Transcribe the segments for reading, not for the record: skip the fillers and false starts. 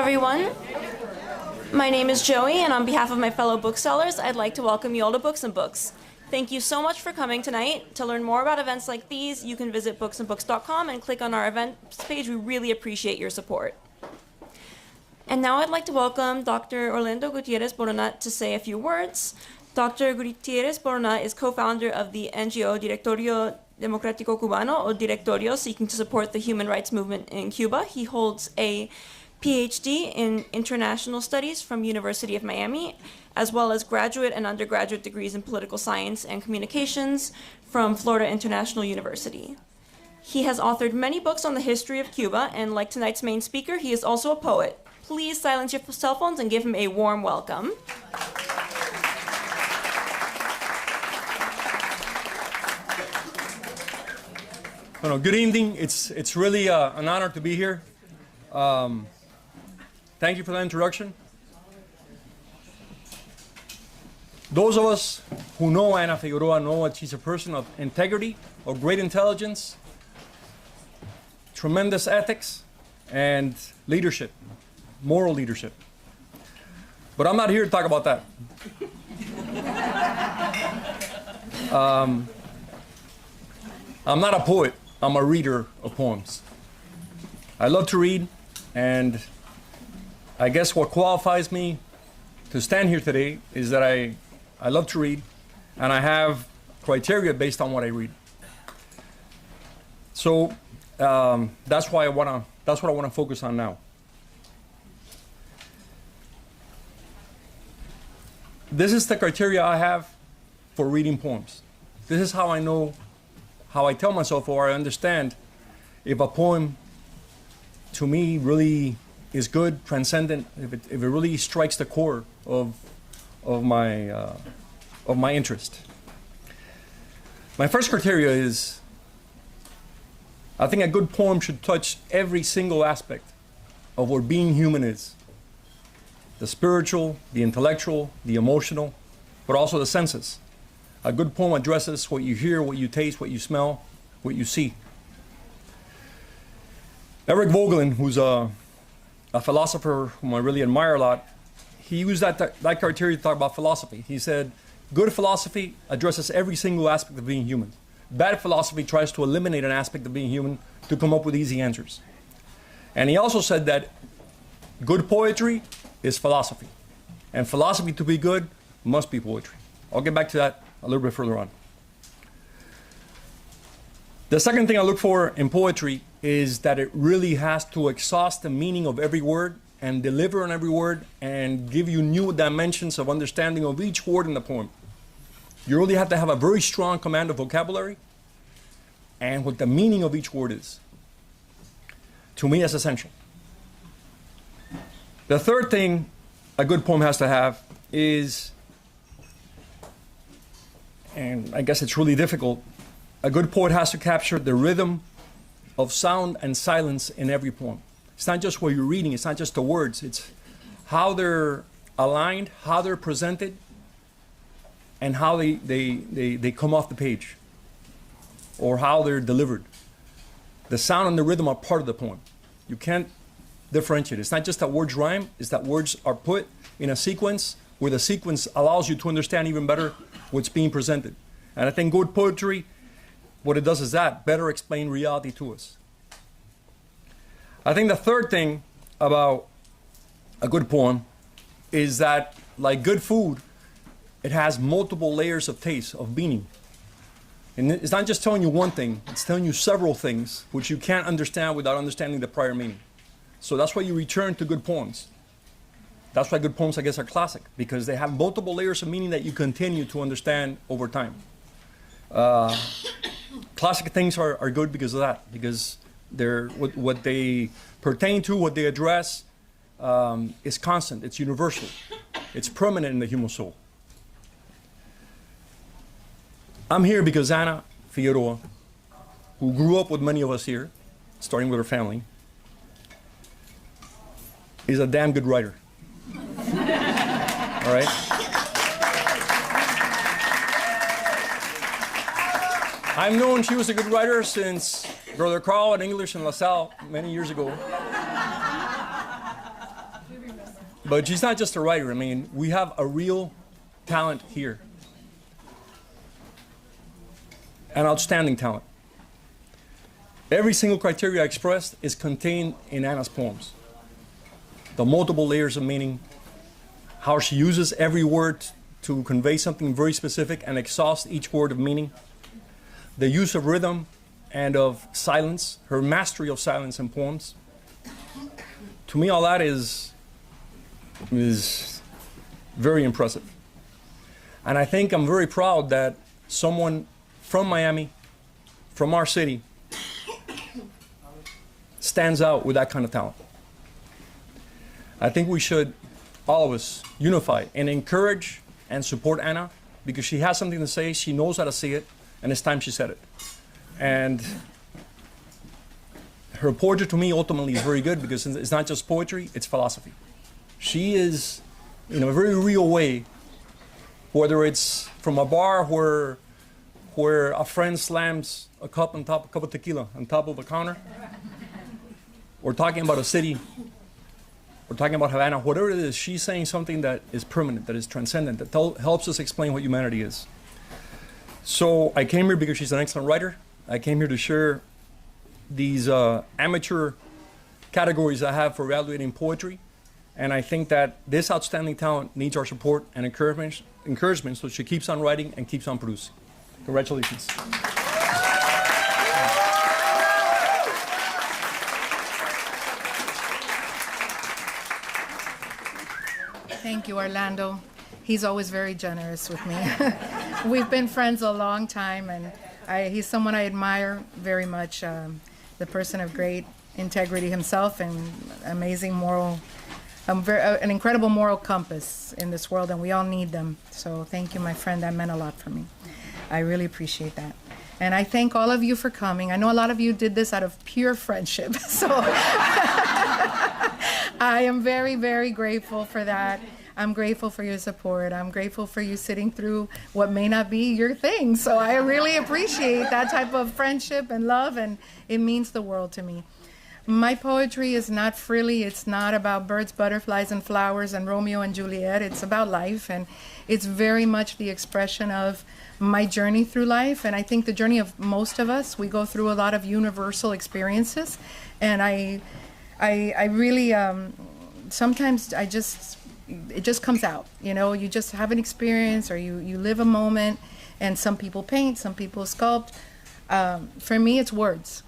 everyone. My name is Joey, and on behalf of my fellow booksellers, I'd like to welcome you all to Books and Books. Thank you so much for coming tonight. To learn more about events like these, you can visit booksandbooks.com and click on our events page. We really appreciate your support. And now I'd like to welcome Dr. Orlando Gutierrez Borona to say a few words. Dr. Gutierrez Borona is co-founder of the NGO Directorio Democrático Cubano, or Directorio, seeking to support the human rights movement in Cuba. He holds a PhD in International Studies from University of Miami, as well as graduate and undergraduate degrees in Political Science and Communications from Florida International University. He has authored many books on the history of Cuba, and like tonight's main speaker, he is also a poet. Please silence your cell phones and give him a warm welcome. Well, good evening. It's really an honor to be here. Thank you for that introduction. Those of us who know Ana Figueroa know that she's a person of integrity, of great intelligence, tremendous ethics, and leadership, moral leadership. But I'm not here to talk about that. I'm not a poet. I'm a reader of poems. I love to read, and I guess what qualifies me to stand here today is that I love to read, and I have criteria based on what I read. So that's what I want to focus on now. This is the criteria I have for reading poems. This is how I know, how I tell myself, or I understand if a poem to me really is good, transcendent, if it really strikes the core of my interest. My first criteria is, I think a good poem should touch every single aspect of what being human is. The spiritual, the intellectual, the emotional, but also the senses. A good poem addresses what you hear, what you taste, what you smell, what you see. Eric Vogelin, who's a philosopher whom I really admire a lot, he used that criteria to talk about philosophy. He said, good philosophy addresses every single aspect of being human. Bad philosophy tries to eliminate an aspect of being human to come up with easy answers. And he also said that good poetry is philosophy. And philosophy, to be good, must be poetry. I'll get back to that a little bit further on. The second thing I look for in poetry is that it really has to exhaust the meaning of every word and deliver on every word and give you new dimensions of understanding of each word in the poem. You really have to have a very strong command of vocabulary and what the meaning of each word is. To me, that's essential. The third thing a good poem has to have is, and I guess it's really difficult, a good poet has to capture the rhythm of sound and silence in every poem. It's not just what you're reading, it's not just the words, it's how they're aligned, how they're presented, and how they come off the page, or how they're delivered. The sound and the rhythm are part of the poem. You can't differentiate. It's not just that words rhyme, it's that words are put in a sequence where the sequence allows you to understand even better what's being presented. And I think good poetry, what it does is that, better explain reality to us. I think the third thing about a good poem is that, like good food, it has multiple layers of taste, of meaning. And it's not just telling you one thing, it's telling you several things which you can't understand without understanding the prior meaning. So that's why you return to good poems. That's why good poems, I guess, are classic, because they have multiple layers of meaning that you continue to understand over time. Classic things are good because of that, because they're what they pertain to, what they address, is constant, it's universal, it's permanent in the human soul. I'm here because Ana Figueroa, who grew up with many of us here, starting with her family, is a damn good writer. All right? I've known she was a good writer since Brother Carl in English in LaSalle many years ago. But she's not just a writer. I mean, we have a real talent here. An outstanding talent. Every single criteria I expressed is contained in Anna's poems. The multiple layers of meaning, how she uses every word to convey something very specific and exhaust each word of meaning, the use of rhythm and of silence, her mastery of silence in poems. To me, all that is very impressive. And I think I'm very proud that someone from Miami, from our city, stands out with that kind of talent. I think we should, all of us, unify and encourage and support Anna because she has something to say, she knows how to say it, and it's time she said it. And her poetry to me ultimately is very good because it's not just poetry, it's philosophy. She is, in a very real way, whether it's from a bar where a friend slams a cup of tequila on top of a counter, or talking about a city, or talking about Havana, whatever it is, she's saying something that is permanent, that is transcendent, that helps us explain what humanity is. So I came here because she's an excellent writer. I came here to share these amateur categories I have for evaluating poetry. And I think that this outstanding talent needs our support and encouragement so she keeps on writing and keeps on producing. Congratulations. Thank you, Orlando. He's always very generous with me. We've been friends a long time, and he's someone I admire very much, the person of great integrity himself and amazing moral, an incredible moral compass in this world, and we all need them. So thank you, my friend. That meant a lot for me. I really appreciate that. And I thank all of you for coming. I know a lot of you did this out of pure friendship, so I am very, very grateful for that. I'm grateful for your support. I'm grateful for you sitting through what may not be your thing. So I really appreciate that type of friendship and love, and it means the world to me. My poetry is not frilly. It's not about birds, butterflies, and flowers and Romeo and Juliet. It's about life, and it's very much the expression of my journey through life. And I think the journey of most of us, we go through a lot of universal experiences. And I really, sometimes it just comes out, you know, you just have an experience or you live a moment, and some people paint, some people sculpt. For me, it's words.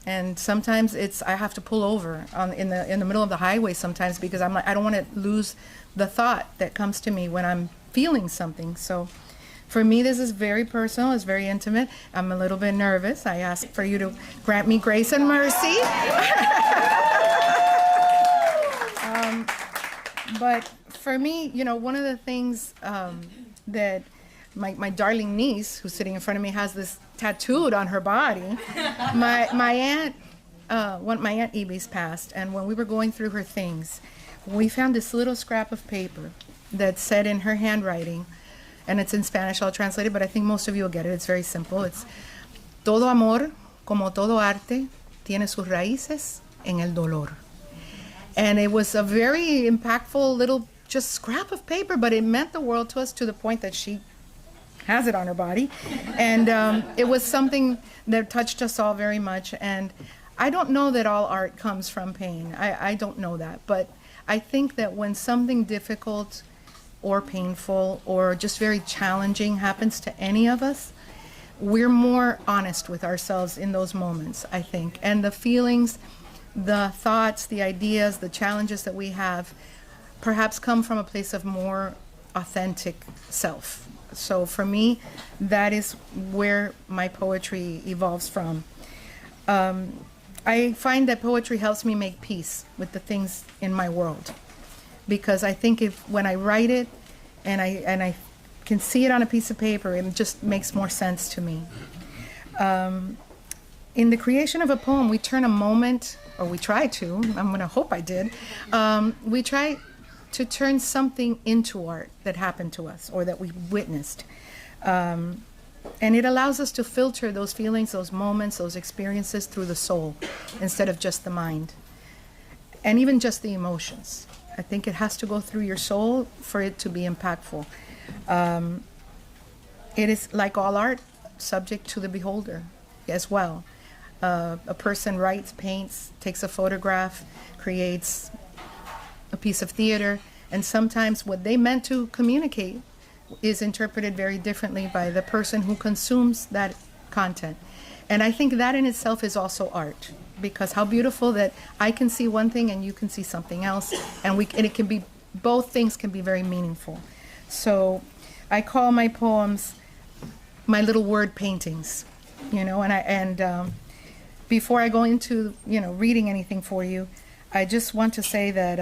And sometimes I have to pull over in the middle of the highway sometimes because I'm like, I don't want to lose the thought that comes to me when I'm feeling something. So for me, this is very personal, it's very intimate. I'm a little bit nervous. I ask for you to grant me grace and mercy. But for me, you know, one of the things that my darling niece, who's sitting in front of me, has this tattooed on her body. My aunt Ibis passed, and when we were going through her things, we found this little scrap of paper that said in her handwriting, and it's in Spanish, I'll translate it, but I think most of you will get it. It's very simple. It's todo amor, como todo arte, tiene sus raíces en el dolor. And it was a very impactful little just scrap of paper, but it meant the world to us to the point that she has it on her body. And it was something that touched us all very much. And I don't know that all art comes from pain. I don't know that. But I think that when something difficult or painful or just very challenging happens to any of us, we're more honest with ourselves in those moments, I think. And the feelings, the thoughts, the ideas, the challenges that we have perhaps come from a place of more authentic self. So for me, that is where my poetry evolves from. I find that poetry helps me make peace with the things in my world, because I think when I write it and I can see it on a piece of paper, it just makes more sense to me. In the creation of a poem, we turn a moment, or we try to, I'm gonna hope I did, we try to turn something into art that happened to us or that we witnessed. And it allows us to filter those feelings, those moments, those experiences through the soul instead of just the mind, and even just the emotions. I think it has to go through your soul for it to be impactful. It is, like all art, subject to the beholder as well. A person writes, paints, takes a photograph, creates a piece of theater, and sometimes what they meant to communicate is interpreted very differently by the person who consumes that content. And I think that in itself is also art, because how beautiful that I can see one thing and you can see something else, and it can be, both things can be very meaningful. So I call my poems my little word paintings, you know, and before I go into, you know, reading anything for you, I just want to say that,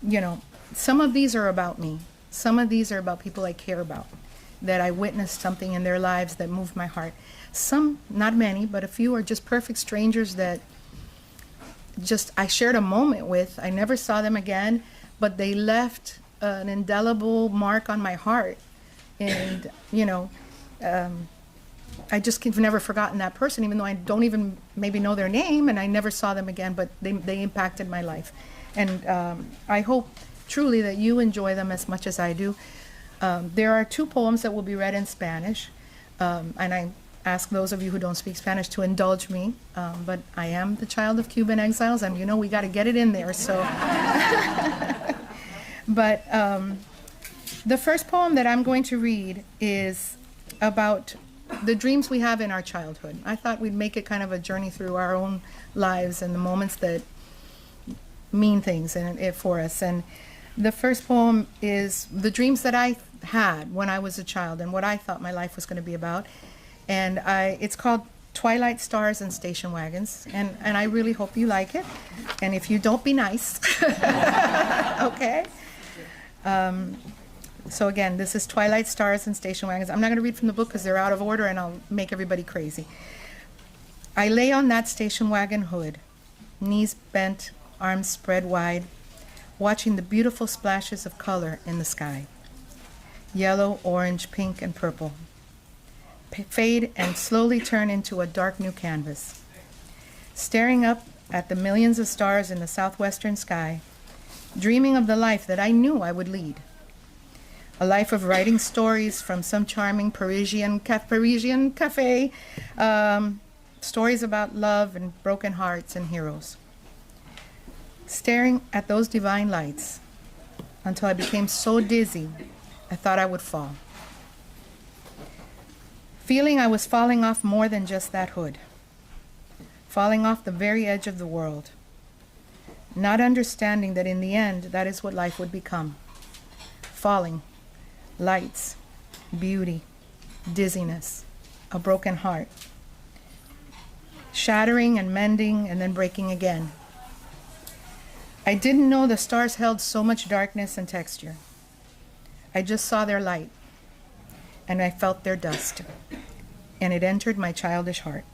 you know, some of these are about me. Some of these are about people I care about, that I witnessed something in their lives that moved my heart. Some, not many, but a few are just perfect strangers that just I shared a moment with. I never saw them again, but they left an indelible mark on my heart. And, you know, I just have never forgotten that person, even though I don't even maybe know their name, and I never saw them again, but they impacted my life. And I hope truly that you enjoy them as much as I do. There are 2 poems that will be read in Spanish, and I ask those of you who don't speak Spanish to indulge me, but I am the child of Cuban exiles, and you know we got to get it in there, so. But the first poem that I'm going to read is about the dreams we have in our childhood. I thought we'd make it kind of a journey through our own lives and the moments that mean things for us. And the first poem is the dreams that I had when I was a child and what I thought my life was going to be about. And it's called Twilight Stars and Station Wagons, and I really hope you like it. And if you don't, be nice. Okay? So again, this is Twilight Stars and Station Wagons. I'm not going to read from the book because they're out of order and I'll make everybody crazy. I lay on that station wagon hood, knees bent, arms spread wide, watching the beautiful splashes of color in the sky. Yellow, orange, pink, and purple. Fade and slowly turn into a dark new canvas. Staring up at the millions of stars in the southwestern sky, dreaming of the life that I knew I would lead. A life of writing stories from some charming Parisian cafe, stories about love and broken hearts and heroes. Staring at those divine lights until I became so dizzy I thought I would fall. Feeling I was falling off more than just that hood, falling off the very edge of the world, not understanding that in the end that is what life would become. Falling, lights, beauty, dizziness, a broken heart, shattering and mending and then breaking again. I didn't know the stars held so much darkness and texture. I just saw their light, and I felt their dust, and it entered my childish heart.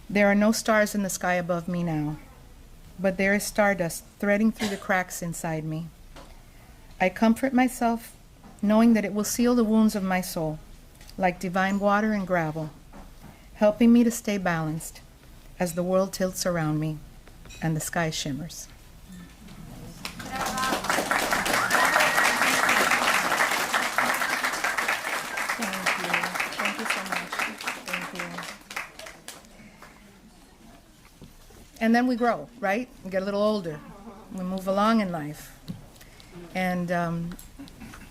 There are no stars in the sky above me now, but there is stardust threading through the cracks inside me. I comfort myself knowing that it will seal the wounds of my soul, like divine water and gravel, helping me to stay balanced as the world tilts around me and the sky shimmers. Thank you so much. Thank you. And then we grow, right? We get a little older. We move along in life. And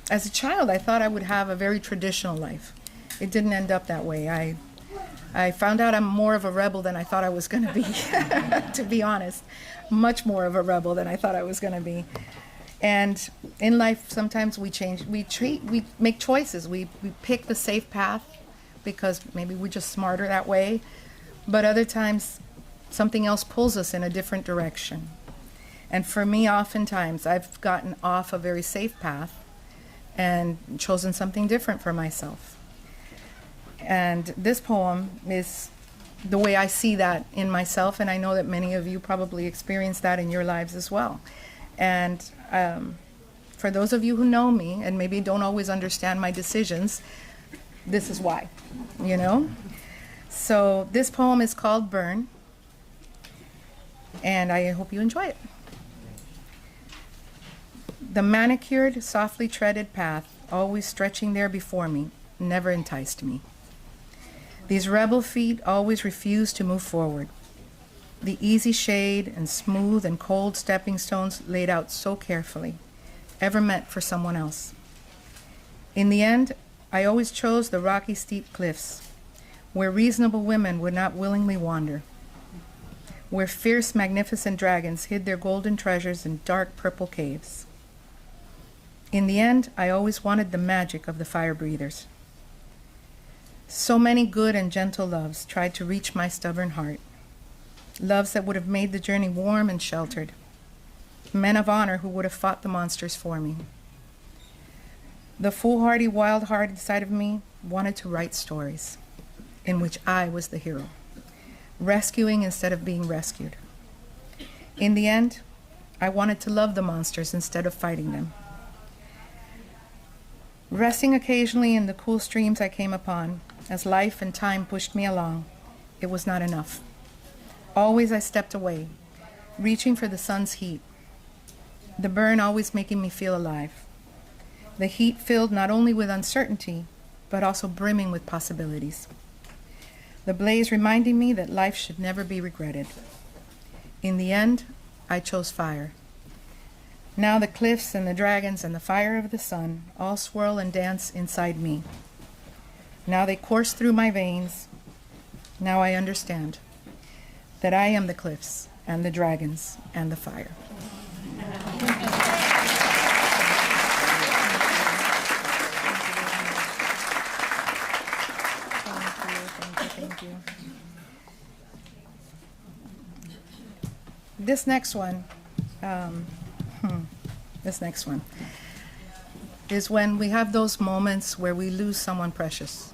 as a child, I thought I would have a very traditional life. It didn't end up that way. I found out I'm more of a rebel than I thought I was going to be, to be honest. Much more of a rebel than I thought I was going to be. And in life, sometimes we change. We make choices. We pick the safe path because maybe we're just smarter that way. But other times, something else pulls us in a different direction. And for me, oftentimes, I've gotten off a very safe path and chosen something different for myself. And this poem is the way I see that in myself, and I know that many of you probably experience that in your lives as well. And for those of you who know me and maybe don't always understand my decisions, this is why, you know? So this poem is called Burn, and I hope you enjoy it. The manicured, softly treaded path, always stretching there before me, never enticed me. These rebel feet always refused to move forward. The easy shade and smooth and cold stepping stones laid out so carefully, ever meant for someone else. In the end, I always chose the rocky, steep cliffs, where reasonable women would not willingly wander, where fierce, magnificent dragons hid their golden treasures in dark purple caves. In the end, I always wanted the magic of the fire breathers. So many good and gentle loves tried to reach my stubborn heart, loves that would have made the journey warm and sheltered, men of honor who would have fought the monsters for me. The foolhardy, wild-hearted side of me wanted to write stories in which I was the hero, rescuing instead of being rescued. In the end, I wanted to love the monsters instead of fighting them. Resting occasionally in the cool streams I came upon, as life and time pushed me along, it was not enough. Always I stepped away, reaching for the sun's heat, the burn always making me feel alive. The heat filled not only with uncertainty, but also brimming with possibilities. The blaze reminding me that life should never be regretted. In the end, I chose fire. Now the cliffs and the dragons and the fire of the sun all swirl and dance inside me. Now they course through my veins. Now I understand that I am the cliffs and the dragons and the fire. Thank you. This next one is when we have those moments where we lose someone precious,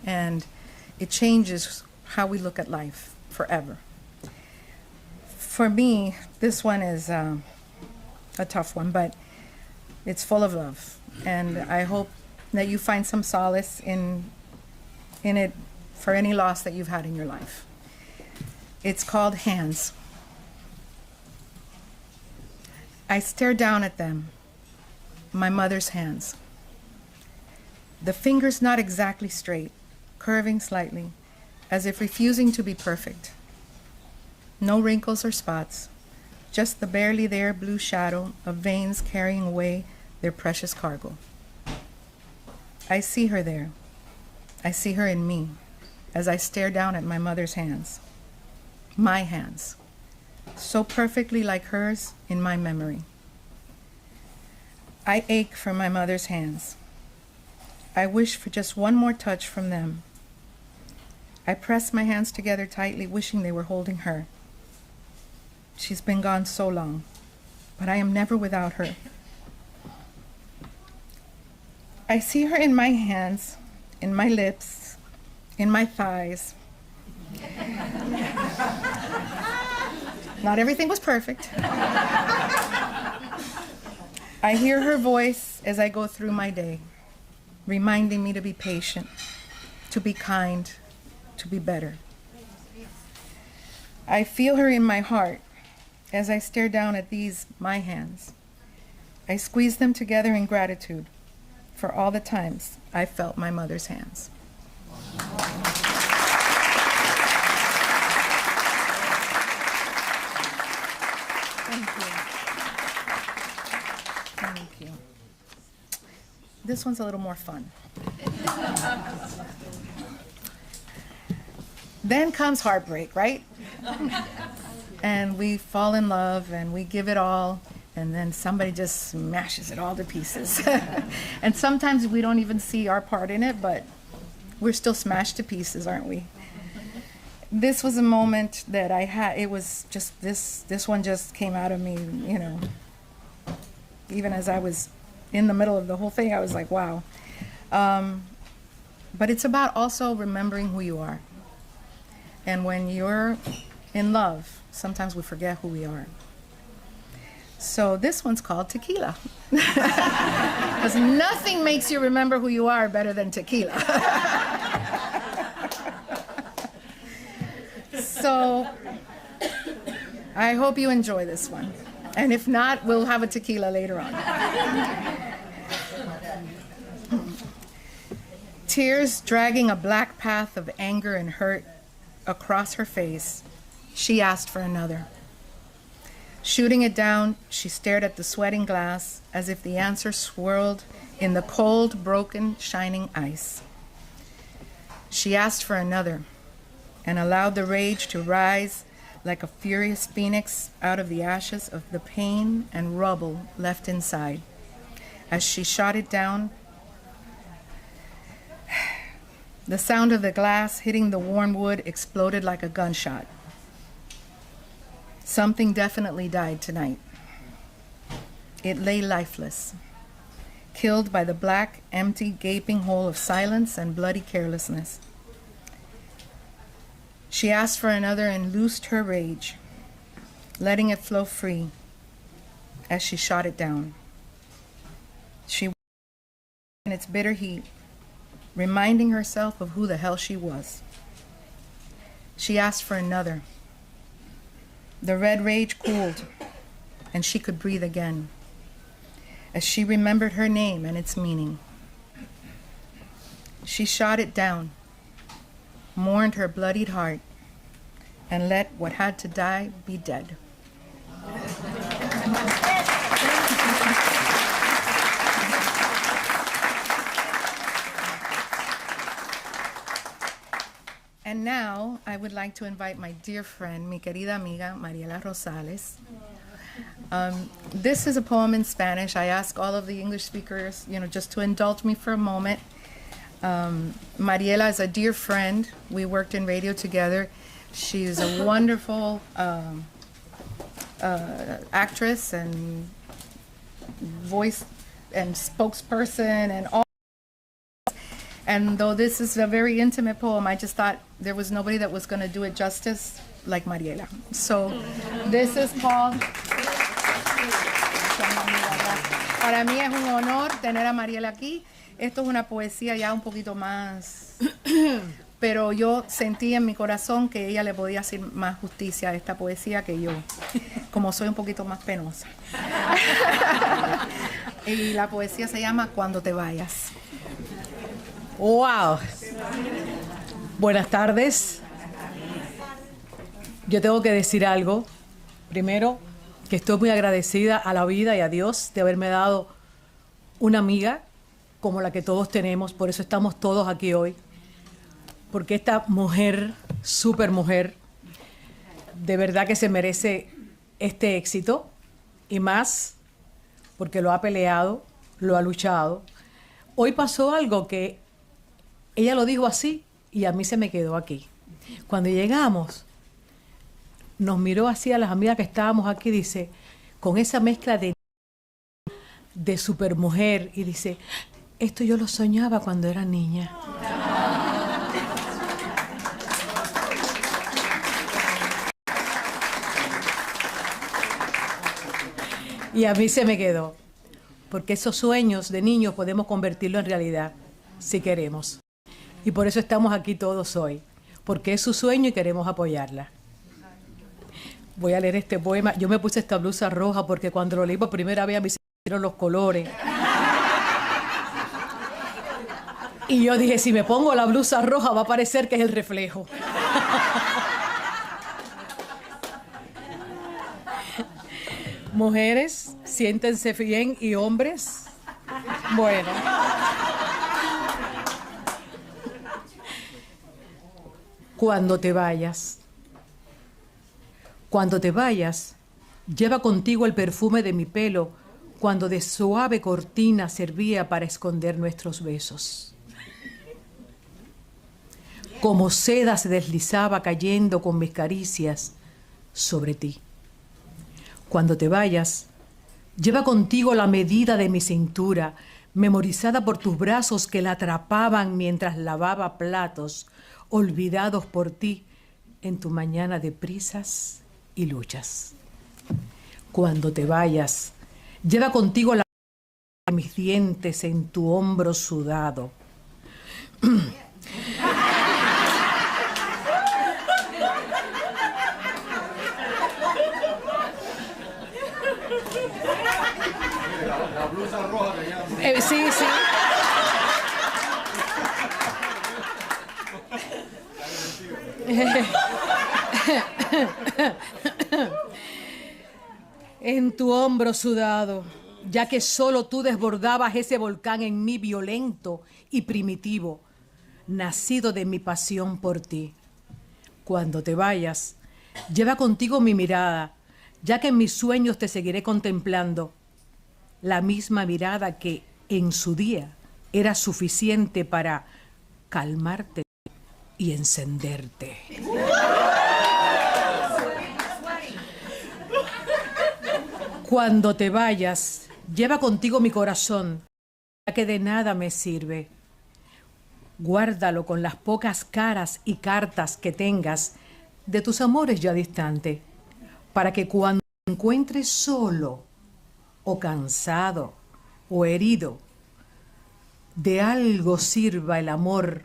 and it changes how we look at life forever. For me, this one is a tough one, but it's full of love, and I hope that you find some solace in it for any loss that you've had in your life. It's called Hands. I stare down at them, my mother's hands. The fingers not exactly straight, curving slightly, as if refusing to be perfect. No wrinkles or spots, just the barely there blue shadow of veins carrying away their precious cargo. I see her there. I see her in me as I stare down at my mother's hands. My hands, so perfectly like hers in my memory. I ache for my mother's hands. I wish for just one more touch from them. I press my hands together tightly, wishing they were holding her. She's been gone so long, but I am never without her. I see her in my hands, in my lips, in my thighs. Not everything was perfect. I hear her voice as I go through my day, reminding me to be patient, to be kind, to be better. I feel her in my heart as I stare down at these, my hands. I squeeze them together in gratitude for all the times I felt my mother's hands. Thank you. Thank you. This one's a little more fun. Then comes heartbreak, right? And we fall in love and we give it all, and then somebody just smashes it all to pieces. And sometimes we don't even see our part in it, but we're still smashed to pieces, aren't we? This was a moment that I had. It was just this one just came out of me, you know. Even as I was in the middle of the whole thing, I was like, wow. But it's about also remembering who you are. And when you're in love, sometimes we forget who we are. So this one's called Tequila. Because nothing makes you remember who you are better than tequila. So I hope you enjoy this one. And if not, we'll have a tequila later on. Tears dragging a black path of anger and hurt across her face, she asked for another. Shooting it down, she stared at the sweating glass as if the answer swirled in the cold, broken, shining ice. She asked for another and allowed the rage to rise like a furious phoenix out of the ashes of the pain and rubble left inside. As she shot it down, the sound of the glass hitting the warm wood exploded like a gunshot. Something definitely died tonight. It lay lifeless, killed by the black, empty, gaping hole of silence and bloody carelessness. She asked for another and loosed her rage, letting it flow free as she shot it down. She in its bitter heat, reminding herself of who the hell she was. She asked for another. The red rage cooled, and she could breathe again as she remembered her name and its meaning. She shot it down, mourned her bloodied heart, and let what had to die be dead. And now I would like to invite my dear friend, mi querida amiga, Mariela Rosales. This is a poem in Spanish. I ask all of the English speakers, just to indulge me for a moment. Mariela is a dear friend. We worked in radio together. She's a wonderful actress and voice and spokesperson and all. And though this is a very intimate poem, I just thought there was nobody that was going to do it justice like Mariela. So this is called... Para mí es un honor tener a Mariela aquí. Esto es una poesía ya un poquito más... Pero yo sentí en mi corazón que ella le podía hacer más justicia a esta poesía que yo, como soy un poquito más penosa. Y la poesía se llama Cuando te vayas. ¡Wow! Buenas tardes. Yo tengo que decir algo. Primero, que estoy muy agradecida a la vida y a Dios de haberme dado una amiga como la que todos tenemos. Por eso estamos todos aquí hoy. Porque esta mujer, súper mujer, de verdad que se merece este éxito. Y más porque lo ha peleado, lo ha luchado. Hoy pasó algo que ella lo dijo así y a mí se me quedó aquí. Cuando llegamos, nos miró así a las amigas que estábamos aquí, dice, con esa mezcla de supermujer, y dice, esto yo lo soñaba cuando era niña. Y a mí se me quedó, porque esos sueños de niños podemos convertirlo en realidad, si queremos. Y por eso estamos aquí todos hoy, porque es su sueño y queremos apoyarla. Voy a leer este poema. Yo me puse esta blusa roja porque cuando lo leí por primera vez a mí se me dieron los colores. Y yo dije, si me pongo la blusa roja va a parecer que es el reflejo. Mujeres, siéntense bien, y hombres, bueno. Cuando te vayas, lleva contigo el perfume de mi pelo, cuando de suave cortina servía para esconder nuestros besos. Como seda se deslizaba cayendo con mis caricias sobre ti. Cuando te vayas, lleva contigo la medida de mi cintura, memorizada por tus brazos que la atrapaban mientras lavaba platos, olvidados por ti en tu mañana de prisas y luchas. Cuando te vayas, lleva contigo la de mis dientes en tu hombro sudado. Sí, sí. En tu hombro sudado, ya que solo tú desbordabas ese volcán en mí violento y primitivo, nacido de mi pasión por ti. Cuando te vayas, lleva contigo mi mirada, ya que en mis sueños te seguiré contemplando. La misma mirada que en su día era suficiente para calmarte y encenderte. Cuando te vayas, lleva contigo mi corazón, ya que de nada me sirve. Guárdalo con las pocas caras y cartas que tengas de tus amores ya distantes, para que cuando te encuentres solo o cansado o herido, de algo sirva el amor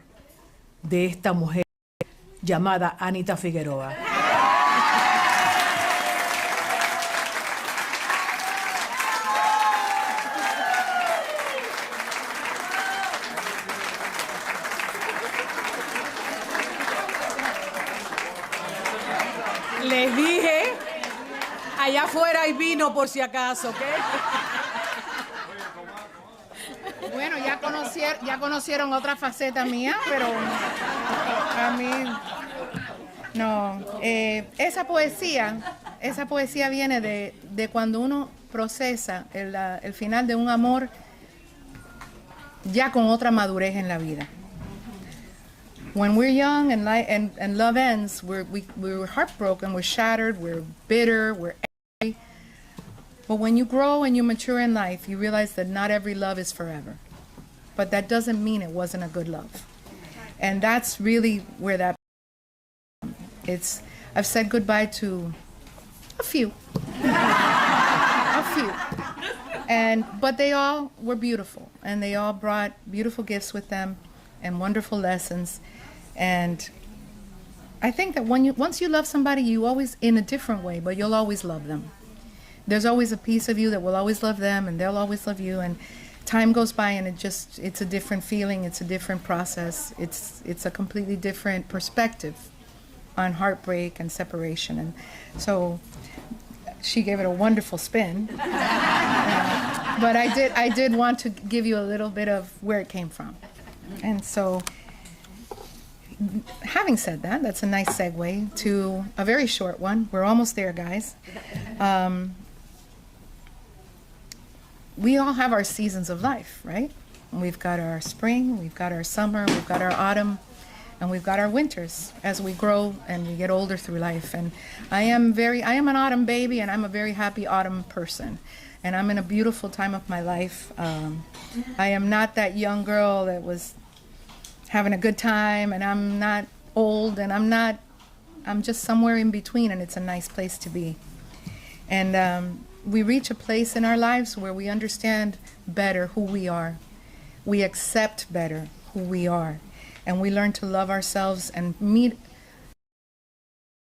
de esta mujer llamada Anita Figueroa. Les dije, allá afuera hay vino por si acaso, ¿ok? Bueno, ya conocieron otra faceta mía, pero a mí no. Esa poesía viene de cuando uno procesa el final de un amor ya con otra madurez en la vida. When we're young and love ends, we're heartbroken, we're shattered, we're bitter, we're angry. But when you grow and you mature in life, you realize that not every love is forever. But that doesn't mean it wasn't a good love. And that's really where that I've said goodbye to a few. But they all were beautiful, and they all brought beautiful gifts with them and wonderful lessons. And I think that once you love somebody, you always, in a different way, but you'll always love them. There's always a piece of you that will always love them, and they'll always love you. And time goes by, and it's a different feeling. It's a different process. It's a completely different perspective on heartbreak and separation. And so she gave it a wonderful spin. But I did want to give you a little bit of where it came from. And so, having said that, that's a nice segue to a very short one. We're almost there, guys. We all have our seasons of life, right? We've got our spring, we've got our summer, we've got our autumn, and we've got our winters as we grow and we get older through life. And I am an autumn baby, and I'm a very happy autumn person. And I'm in a beautiful time of my life. I am not that young girl that was having a good time, and I'm not old, and I'm just somewhere in between, and it's a nice place to be. And we reach a place in our lives where we understand better who we are. We accept better who we are, and we learn to love ourselves and meet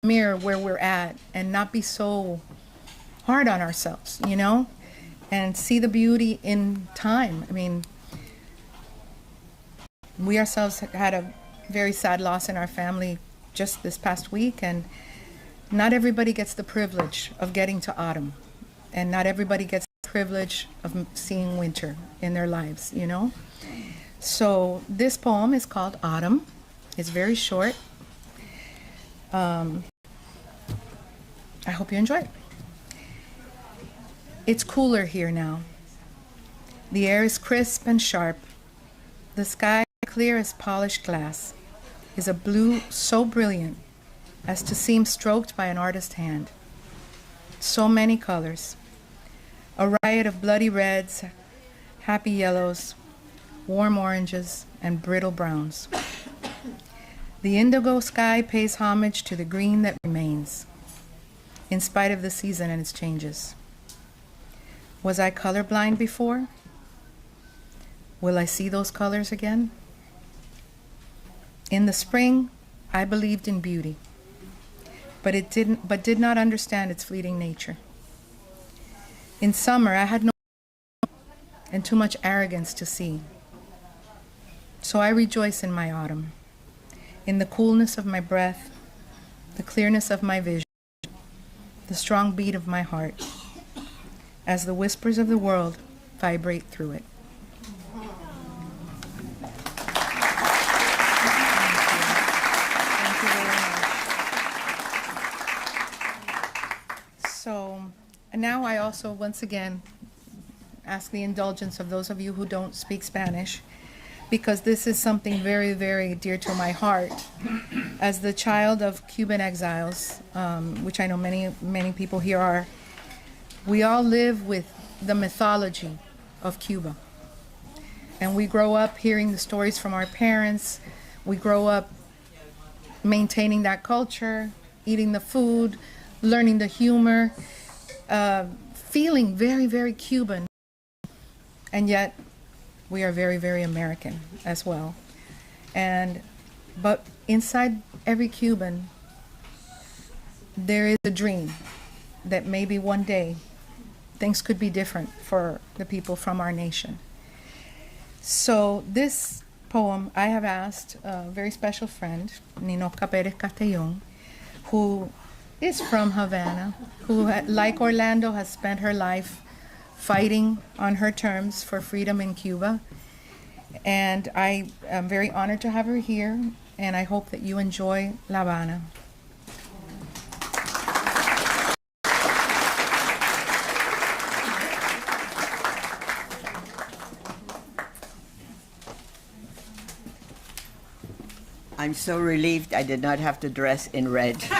the mirror where we're at and not be so hard on ourselves, you know, and see the beauty in time. I mean, we ourselves had a very sad loss in our family just this past week, and not everybody gets the privilege of getting to autumn, and not everybody gets the privilege of seeing winter in their lives, you know? So this poem is called Autumn. It's very short. I hope you enjoy it. It's cooler here now. The air is crisp and sharp. The sky, clear as polished glass, is a blue so brilliant as to seem stroked by an artist's hand. So many colors. A riot of bloody reds, happy yellows, warm oranges, and brittle browns. The indigo sky pays homage to the green that remains, in spite of the season and its changes. Was I colorblind before? Will I see those colors again? In the spring, I believed in beauty, but did not understand its fleeting nature. In summer, I had no and too much arrogance to see. So I rejoice in my autumn, in the coolness of my breath, the clearness of my vision, the strong beat of my heart, as the whispers of the world vibrate through it. Thank you very much. So now I also, once again, ask the indulgence of those of you who don't speak Spanish, because this is something very, very dear to my heart. As the child of Cuban exiles, which I know many people here are, we all live with the mythology of Cuba. And we grow up hearing the stories from our parents. We grow up maintaining that culture, eating the food, learning the humor, feeling very, very Cuban. And yet, we are very, very American as well. But inside every Cuban, there is a dream that maybe one day things could be different for the people from our nation. So this poem, I have asked a very special friend, Ninoca Perez Castellón, who is from Havana, who, like Orlando, has spent her life fighting on her terms for freedom in Cuba. And I am very honored to have her here, and I hope that you enjoy La Habana. I'm so relieved I did not have to dress in red. But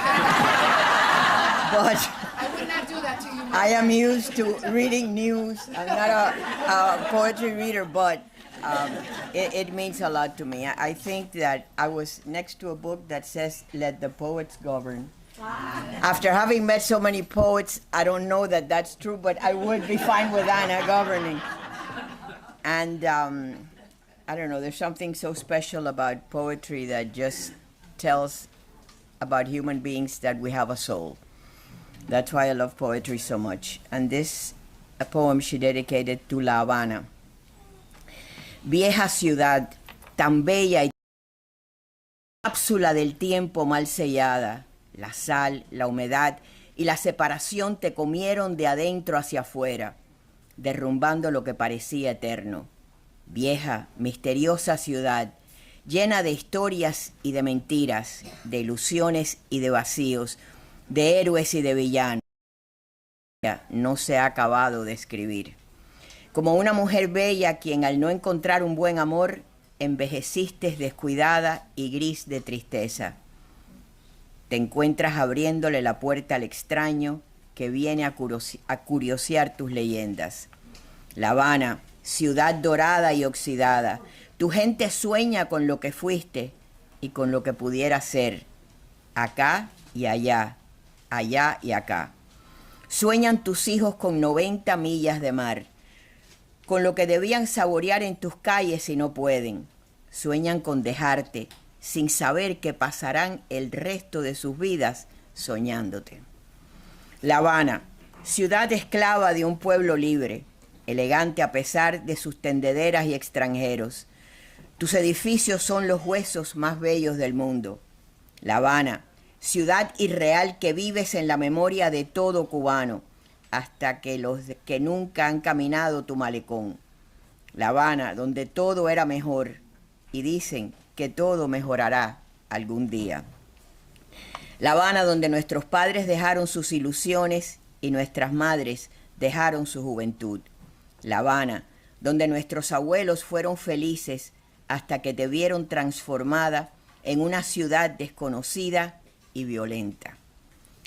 I would not do that to you, I am used to reading news. I'm not a poetry reader, but it means a lot to me. I think that I was next to a book that says, "Let the poets govern." After having met so many poets, I don't know that that's true, but I would be fine with Anna governing. And I don't know, there's something so special about poetry that just tells about human beings that we have a soul. That's why I love poetry so much. And this a poem she dedicated to La Habana. Vieja ciudad, tan bella y cápsula del tiempo mal sellada, la sal, la humedad y la separación te comieron de adentro hacia afuera, derrumbando lo que parecía eterno. Vieja, misteriosa ciudad, llena de historias y de mentiras, de ilusiones y de vacíos, de héroes y de villanos. No se ha acabado de escribir. Como una mujer bella quien al no encontrar un buen amor, envejeciste descuidada y gris de tristeza. Te encuentras abriéndole la puerta al extraño que viene a curiosear tus leyendas. La Habana, ciudad dorada y oxidada, tu gente sueña con lo que fuiste y con lo que pudiera ser, acá y allá, allá y acá. Sueñan tus hijos con 90 millas de mar, con lo que debían saborear en tus calles y no pueden. Sueñan con dejarte, sin saber que pasarán el resto de sus vidas soñándote. La Habana, ciudad esclava de un pueblo libre, elegante a pesar de sus tendederas y extranjeros. Tus edificios son los huesos más bellos del mundo. La Habana, ciudad irreal que vives en la memoria de todo cubano, hasta que los que nunca han caminado tu malecón. La Habana, donde todo era mejor, y dicen que todo mejorará algún día. La Habana, donde nuestros padres dejaron sus ilusiones y nuestras madres dejaron su juventud. La Habana, donde nuestros abuelos fueron felices hasta que te vieron transformada en una ciudad desconocida y violenta.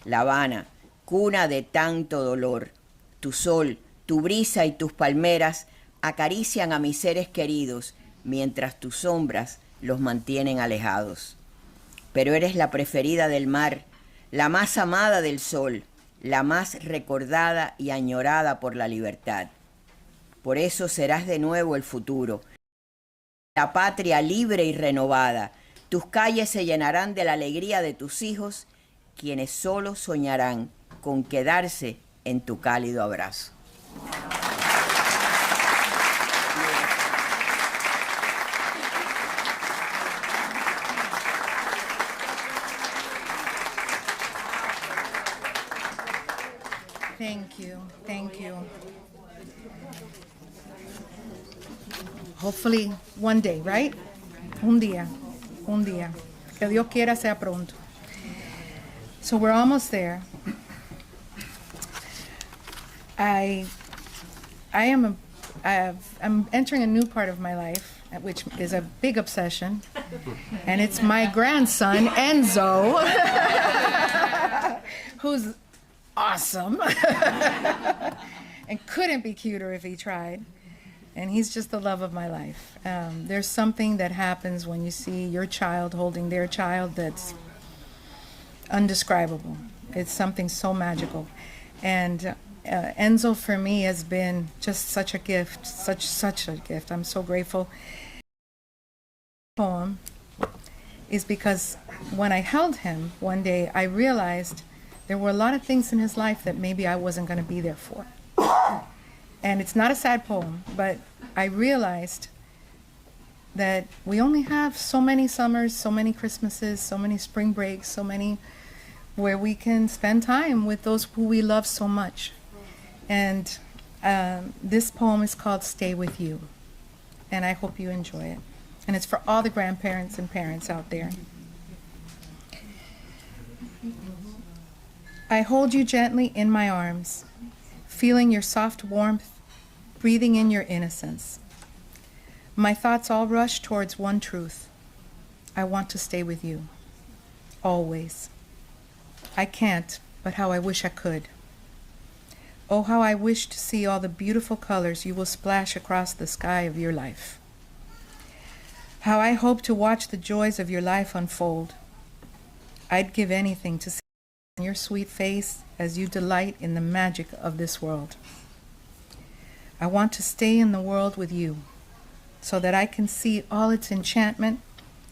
La Habana, cuna de tanto dolor, tu sol, tu brisa y tus palmeras acarician a mis seres queridos mientras tus sombras los mantienen alejados. Pero eres la preferida del mar, la más amada del sol, la más recordada y añorada por la libertad. Por eso serás de nuevo el futuro, la patria libre y renovada. Tus calles se llenarán de la alegría de tus hijos, quienes solo soñarán con quedarse en tu cálido abrazo. Thank you. Thank you. Hopefully one day, right? Un día. Un día. Que Dios quiera sea pronto. So we're almost there. I'm entering a new part of my life, which is a big obsession, and it's my grandson Enzo, who's awesome and couldn't be cuter if he tried. And he's just the love of my life. There's something that happens when you see your child holding their child that's undescribable. It's something so magical. And Enzo for me has been just such a gift, such a gift. I'm so grateful. The poem is because when I held him one day, I realized there were a lot of things in his life that maybe I wasn't going to be there for. And it's not a sad poem, but I realized that we only have so many summers, so many Christmases, so many spring breaks, so many where we can spend time with those who we love so much. And this poem is called Stay With You, and I hope you enjoy it. And it's for all the grandparents and parents out there. I hold you gently in my arms, feeling your soft warmth, breathing in your innocence. My thoughts all rush towards one truth. I want to stay with you, always. I can't, but how I wish I could. Oh, how I wish to see all the beautiful colors you will splash across the sky of your life. How I hope to watch the joys of your life unfold. I'd give anything to see your sweet face as you delight in the magic of this world. I want to stay in the world with you so that I can see all its enchantment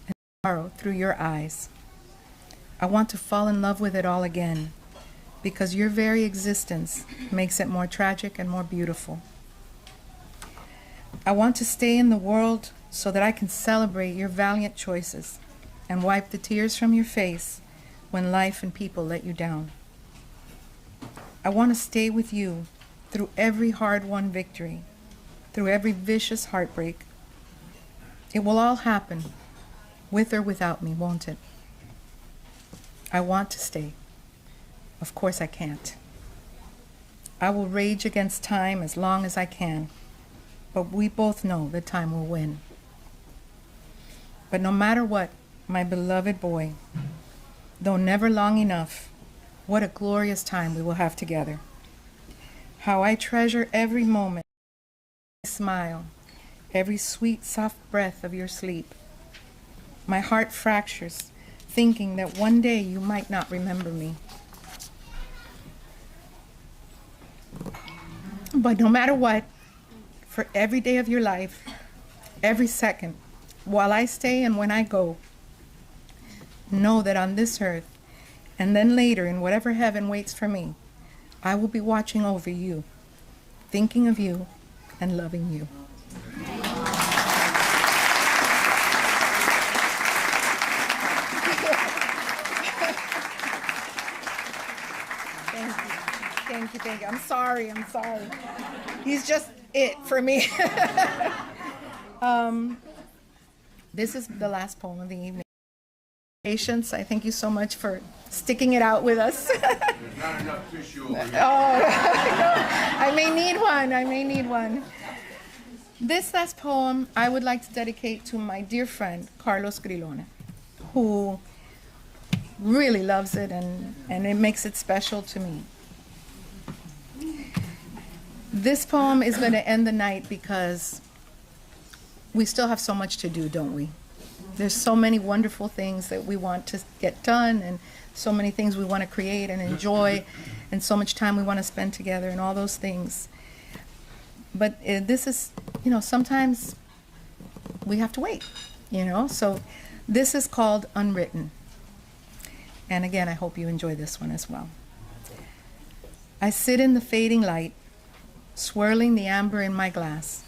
and sorrow through your eyes. I want to fall in love with it all again, because your very existence makes it more tragic and more beautiful. I want to stay in the world so that I can celebrate your valiant choices and wipe the tears from your face when life and people let you down. I want to stay with you through every hard-won victory, through every vicious heartbreak. It will all happen, with or without me, won't it? I want to stay. Of course I can't. I will rage against time as long as I can, but we both know that time will win. But no matter what, my beloved boy, though never long enough, what a glorious time we will have together. How I treasure every moment, every smile, every sweet, soft breath of your sleep. My heart fractures, thinking that one day you might not remember me. But no matter what, for every day of your life, every second, while I stay and when I go, know that on this earth, and then later in whatever heaven waits for me, I will be watching over you, thinking of you, and loving you. Thank you. I'm sorry. He's just it for me. This is the last poem of the evening. Patience, I thank you so much for sticking it out with us. There's not enough tissue over here. I may need one. This last poem I would like to dedicate to my dear friend, Carlos Grilone, who really loves it and it makes it special to me. This poem is going to end the night because we still have so much to do, don't we? There's so many wonderful things that we want to get done and so many things we want to create and enjoy and so much time we want to spend together and all those things. But this is, sometimes we have to wait, So this is called Unwritten. And again, I hope you enjoy this one as well. I sit in the fading light, swirling the amber in my glass.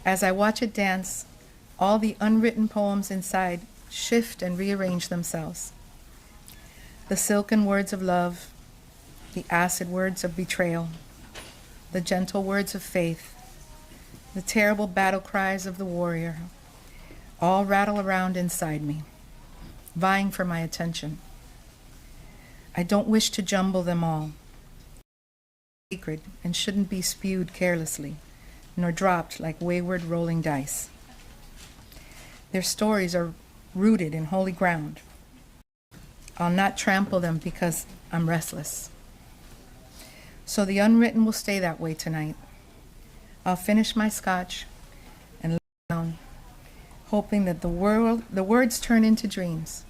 As I watch it dance, all the unwritten poems inside shift and rearrange themselves. The silken words of love, the acid words of betrayal, the gentle words of faith, the terrible battle cries of the warrior, all rattle around inside me, vying for my attention. I don't wish to jumble them all. Sacred and shouldn't be spewed carelessly, nor dropped like wayward rolling dice. Their stories are rooted in holy ground. I'll not trample them because I'm restless. So the unwritten will stay that way tonight. I'll finish my scotch and lay down, hoping that the words turn into dreams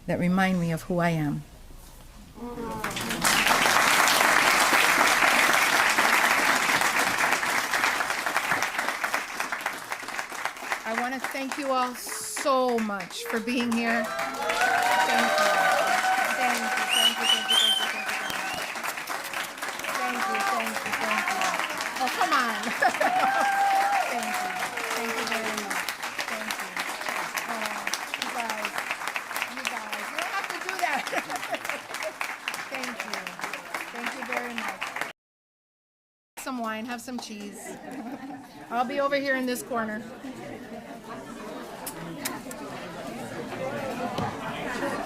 that remind me of who I am. I want to thank you all so much for being here. Thank you. Thank you, thank you, thank you, thank you, thank you. Thank you, thank you, thank you. Oh, come on. Thank you. Thank you very much. Thank you. You guys, you don't have to do that. Thank you. Thank you very much. Some wine, have some cheese. I'll be over here in this corner.